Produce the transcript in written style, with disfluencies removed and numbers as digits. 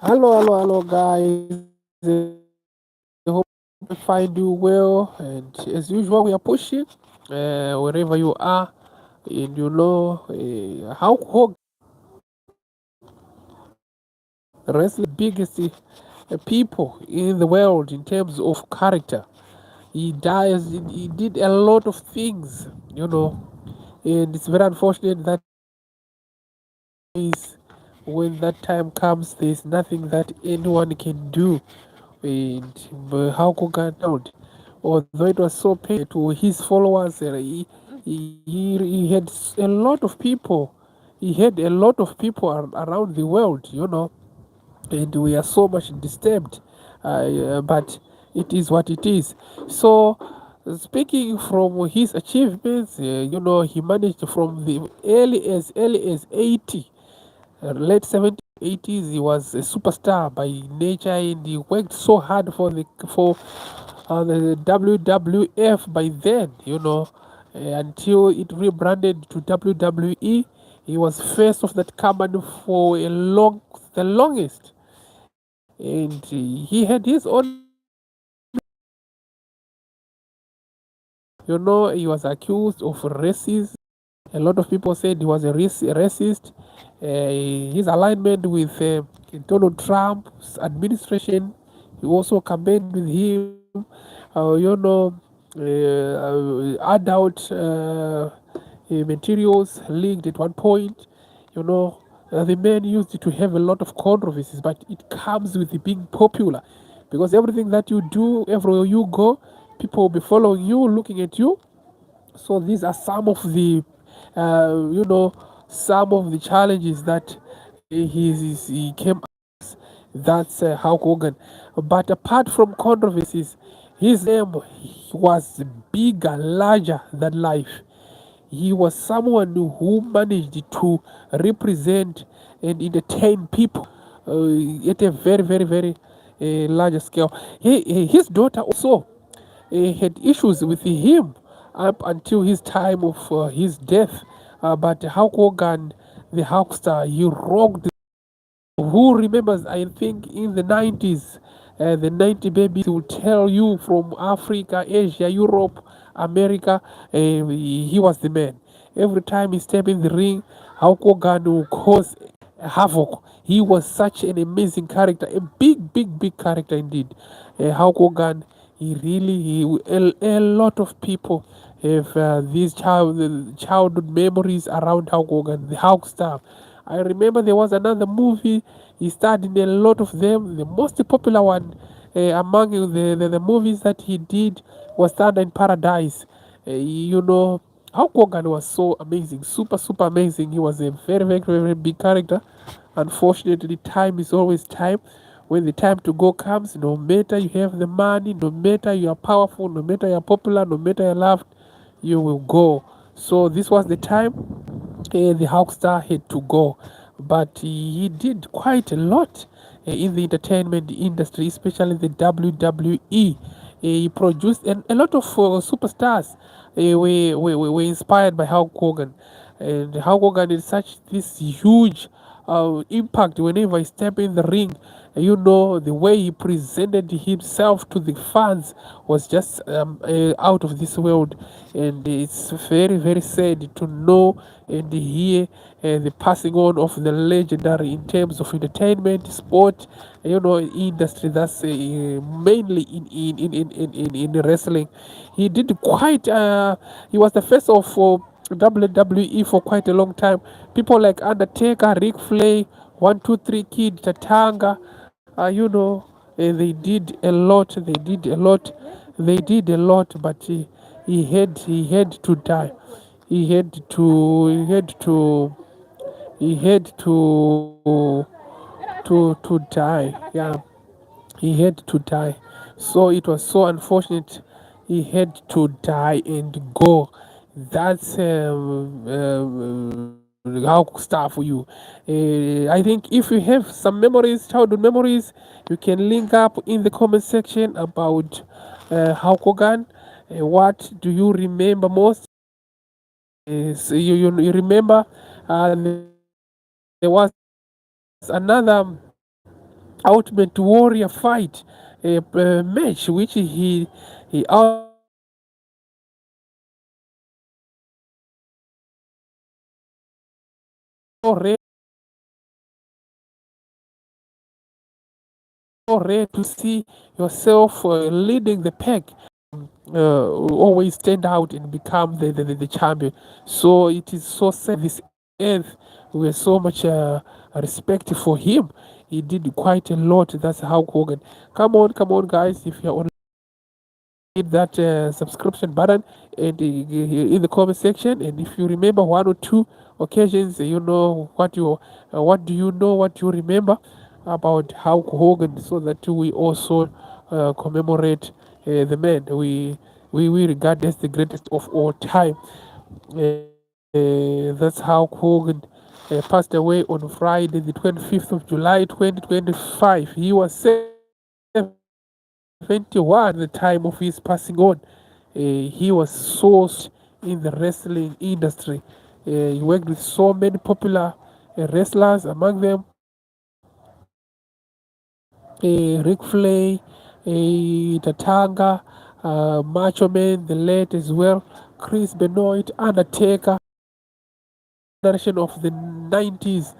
Hello, guys. I hope I find you well. And as usual, we are pushing wherever you are. And how Hogan, wrestling biggest people in the world in terms of character. He did a lot of things, and it's very unfortunate that is when that time comes, there's nothing that anyone can do. And how Hogan out, although it was so painful to his followers, he had a lot of people. He had a lot of people around the world, and we are so much disturbed. But it is what it is. So, speaking from his achievements, he managed from the early as 80, late 70s, 80s. He was a superstar by nature, and he worked so hard for the WWF by then, until it rebranded to WWE. He was first of that company for the longest, and he had his own. He was accused of racism. A lot of people said he was a racist. His alignment with Donald Trump's administration, he also campaigned with him. Adult materials leaked at one point. You know, the man used it to have a lot of controversies, but it comes with being popular because everything that you do, everywhere you go, people will be following you, looking at you. So these are uh, you know, some of the challenges that he came. That's Hulk Hogan. But apart from controversies, his name was bigger, larger than life. He was someone who managed to represent and entertain people at a very, very, very larger scale. His daughter also had issues with him up until his time of his death. But Hulk Hogan, the Hulkster, he rocked. Who remembers? I think in the 90s, the 90 babies will tell you from Africa, Asia, Europe, America, he was the man. Every time he stepped in the ring, Hulk Hogan will cause havoc. He was such an amazing character, a big, big, big character indeed. Hulk Hogan, a lot of people have these childhood memories around Hulk Hogan, the Hulk star. I remember there was another movie. He starred in a lot of them. The most popular one among the movies that he did was Thunder in Paradise. Hulk Hogan was so amazing, super, super amazing. He was a very, very, very big character. Unfortunately, time is always time. When the time to go comes, no matter you have the money, no matter you are powerful, no matter you are popular, no matter you're loved, you will go. So this was the time the Hulkster had to go, but he did quite a lot in the entertainment industry, especially the WWE. He produced a lot of superstars were inspired by Hulk Hogan, and Hulk Hogan is such this huge impact whenever he stepped in the ring. The way he presented himself to the fans was just out of this world, and it's very, very sad to know and hear the passing on of the legendary in terms of entertainment, sport, industry. That's mainly in wrestling. He did quite. He was the face of WWE for quite a long time. People like Undertaker, Ric Flair, 1, 2, 3 Kid, Tatanga, they did a lot. They did a lot. They did a lot, but he had to die. He had to. He had to. He had to die. Yeah, he had to die. So it was so unfortunate. He had to die and go. That's how star for you. I think if you have some memories, childhood memories, you can link up in the comment section about how Kogan. What do you remember most? So you remember there was another Ultimate Warrior fight match, which he already to see yourself leading the pack, always stand out and become the champion. So it is so sad this earth. We have so much respect for him. He did quite a lot. That's how Hogan. Come on, guys. If you're on, hit that subscription button and in the comment section. And if you remember one or two occasions, you know what do you know, what you remember about Hulk Hogan, so that we also commemorate the man we regard as the greatest of all time. That's how Hogan passed away on Friday, the 25th of July, 2025. He was 71 at the time of his passing on. He was so in the wrestling industry. He worked with so many popular wrestlers, among them Ric Flair, Tatanga, Macho Man, the late as well, Chris Benoit, Undertaker, generation of the 90s.